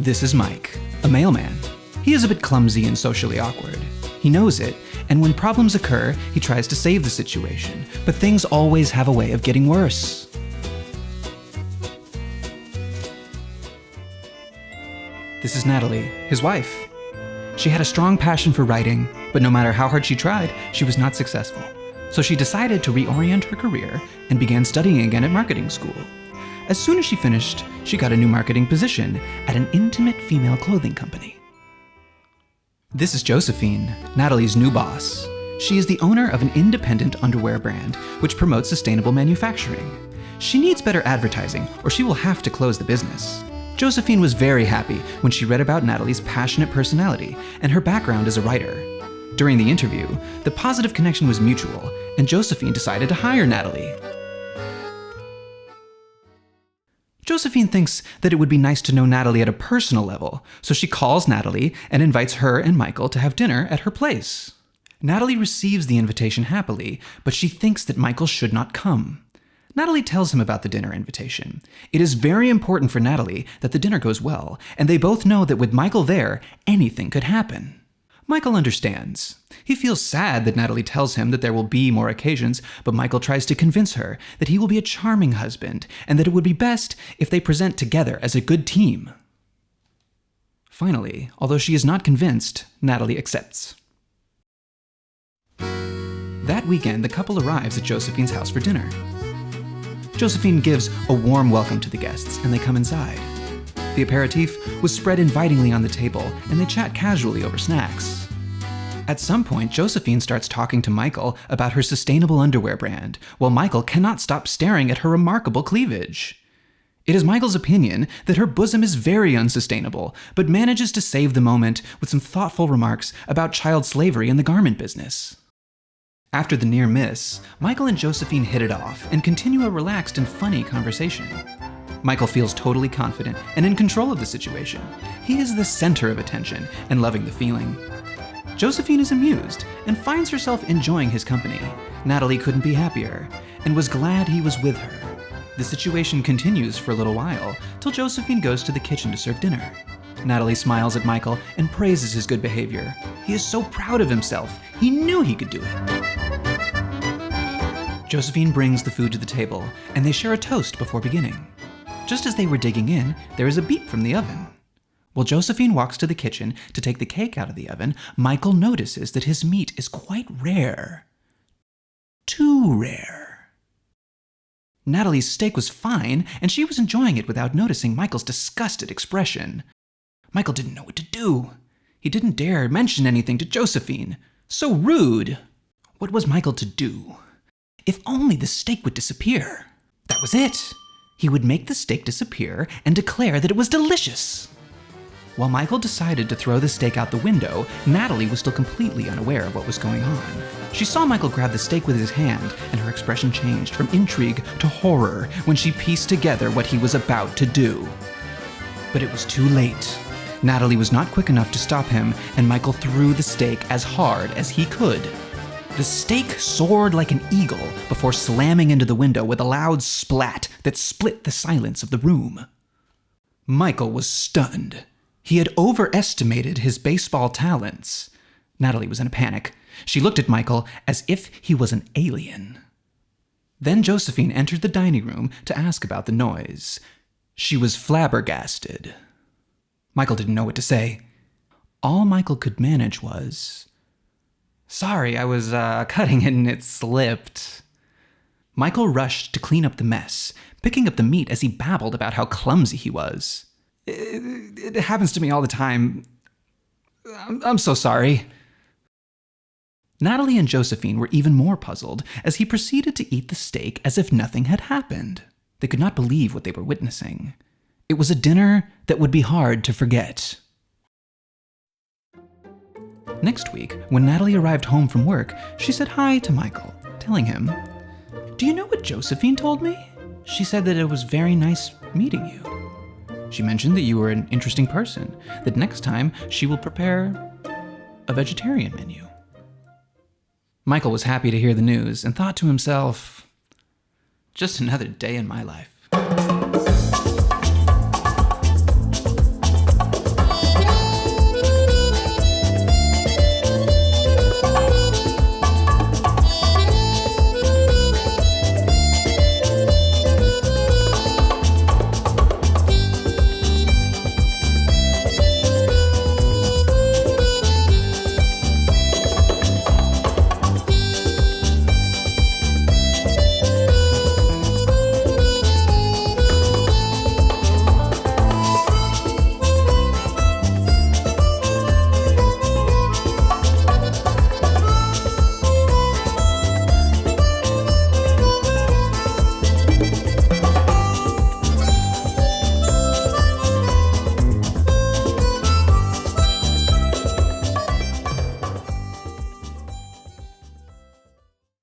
This is Mike, a mailman. He is a bit clumsy and socially awkward. He knows it, and when problems occur, he tries to save the situation, but things always have a way of getting worse. This is Natalie, his wife. She had a strong passion for writing, but no matter how hard she tried, she was not successful. So she decided to reorient her career and began studying again at marketing school. As soon as she finished, she got a new marketing position at an intimate female clothing company. This is Josephine, Natalie's new boss. She is the owner of an independent underwear brand which promotes sustainable manufacturing. She needs better advertising or she will have to close the business. Josephine was very happy when she read about Natalie's passionate personality and her background as a writer. During the interview, the positive connection was mutual, and Josephine decided to hire Natalie. Josephine thinks that it would be nice to know Natalie at a personal level, so she calls Natalie and invites her and Michael to have dinner at her place. Natalie receives the invitation happily, but she thinks that Michael should not come. Natalie tells him about the dinner invitation. It is very important for Natalie that the dinner goes well, and they both know that with Michael there, anything could happen. Michael understands. He feels sad that Natalie tells him that there will be more occasions, but Michael tries to convince her that he will be a charming husband and that it would be best if they present together as a good team. Finally, although she is not convinced, Natalie accepts. That weekend, the couple arrives at Josephine's house for dinner. Josephine gives a warm welcome to the guests, and they come inside. The aperitif was spread invitingly on the table, and they chat casually over snacks. At some point, Josephine starts talking to Michael about her sustainable underwear brand, while Michael cannot stop staring at her remarkable cleavage. It is Michael's opinion that her bosom is very unsustainable, but manages to save the moment with some thoughtful remarks about child slavery in the garment business. After the near miss, Michael and Josephine hit it off and continue a relaxed and funny conversation. Michael feels totally confident and in control of the situation. He is the center of attention and loving the feeling. Josephine is amused and finds herself enjoying his company. Natalie couldn't be happier and was glad he was with her. The situation continues for a little while till Josephine goes to the kitchen to serve dinner. Natalie smiles at Michael and praises his good behavior. He is so proud of himself. He knew he could do it. Josephine brings the food to the table and they share a toast before beginning. Just as they were digging in, there is a beep from the oven. While Josephine walks to the kitchen to take the cake out of the oven, Michael notices that his meat is quite rare. Too rare. Natalie's steak was fine, and she was enjoying it without noticing Michael's disgusted expression. Michael didn't know what to do. He didn't dare mention anything to Josephine. So rude. What was Michael to do? If only the steak would disappear. That was it. He would make the steak disappear and declare that it was delicious. While Michael decided to throw the steak out the window, Natalie was still completely unaware of what was going on. She saw Michael grab the steak with his hand, and her expression changed from intrigue to horror when she pieced together what he was about to do. But it was too late. Natalie was not quick enough to stop him, and Michael threw the steak as hard as he could. The steak soared like an eagle before slamming into the window with a loud splat that split the silence of the room. Michael was stunned. He had overestimated his baseball talents. Natalie was in a panic. She looked at Michael as if he was an alien. Then Josephine entered the dining room to ask about the noise. She was flabbergasted. Michael didn't know what to say. All Michael could manage was, "Sorry, I was cutting it and it slipped." Michael rushed to clean up the mess, picking up the meat as he babbled about how clumsy he was. It happens to me all the time. I'm so sorry." Natalie and Josephine were even more puzzled as he proceeded to eat the steak as if nothing had happened. They could not believe what they were witnessing. It was a dinner that would be hard to forget. Next week, when Natalie arrived home from work, she said hi to Michael, telling him, "Do you know what Josephine told me? She said that it was very nice meeting you. She mentioned that you were an interesting person, that next time she will prepare a vegetarian menu." Michael was happy to hear the news and thought to himself, "Just another day in my life."